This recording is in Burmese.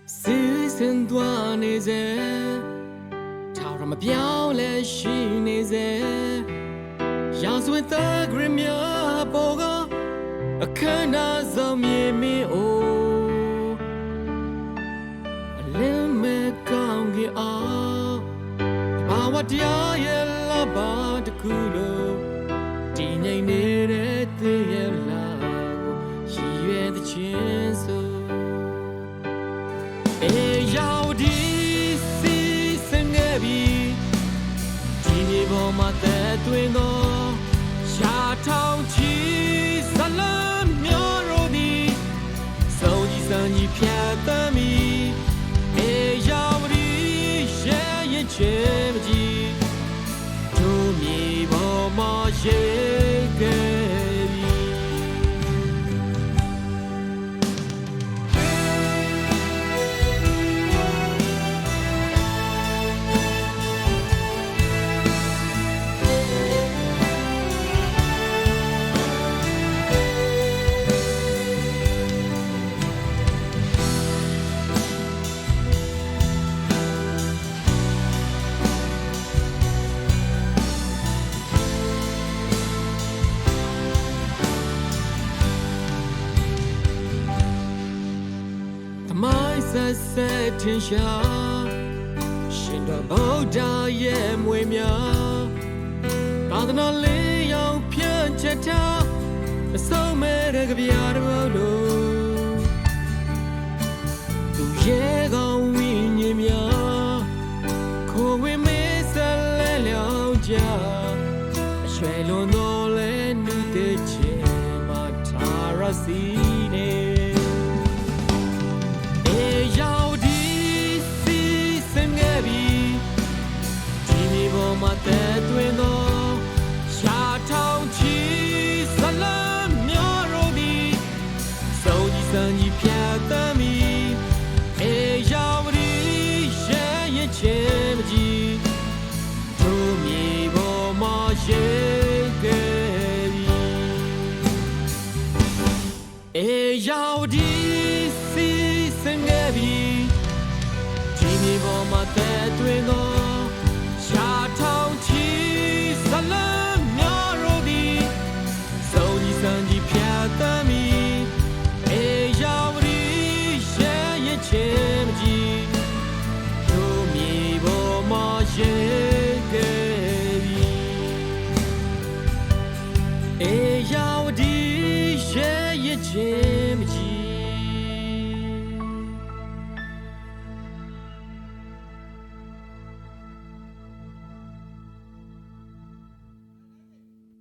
Season 端နေစေထောင်ရမပြောင်းလဲရှိနေစေရာဇဝင်သားဂရမြပေါ်ကအခမ်းအနားဆောင်မြင်မင်းအိုအလင်းမဲ့ကောင်းကင်အောင်ဘာဝတရားရဲ့လာပါတကူလို့ဒီငိမ့်နေတဲ့သေရဲ့လာကိုရည်ရွယ်တဲ့ချင်းဆိုရောက်ဒီစီစငယ်ပြီးဒီမြေပေါ်မှာတဲ့တွင်တော့ရှာထောင်ချီဇလမ်းမျိုးရိုဒီစုံကြီးစံကြီးဖြတ်သမ်းပြီးရောက်ဒီရဲရင်ချေမကြီးတို့မြေပေါ်မှာရေခဲ့ဆက်ထင်ရှားရှင်တော်ဗုဒ္ဓရဲ့မွေများသာသနာလေးရောင်ဖြန့်ချက်ထားအဆုံးမဲ့တဲ့ကြပြားတော်လို့သူရဲ့ကောင်းဝိညာဉ်များခိုးဝင်မေးဆက်လဲလျောင်းကြအရွယ်လွန်တော်လဲနှုတ်တဲ့ခြင်းမှာသာရစီနေမှာတဲ့တွင်တော့ရှာထောင်ချီဇလမ်းမျိုးရိုဒီစုံကြီးစံကြီးဖြတ်သမ်းပြီးရောက်ဒီရဲရင်ချေမကြီးတို့မြေပေါ်မှာရေခဲ့ပြီးရောက်ဒီစီစငယ်ပြီးဒီမြေပေါ်မှာတဲ့တွင်တော့ရှာထောင်ချီဇလမ်းမျိုးရိုဒီစုံကြီးစံကြီးဖြတ်သမ်းပြီးရောက်ဒီရဲရင်ချေမကြီးတို့မြေပေါ်မှာရေခဲ့ပြီးရောက်ဒီရဲရင်ချေ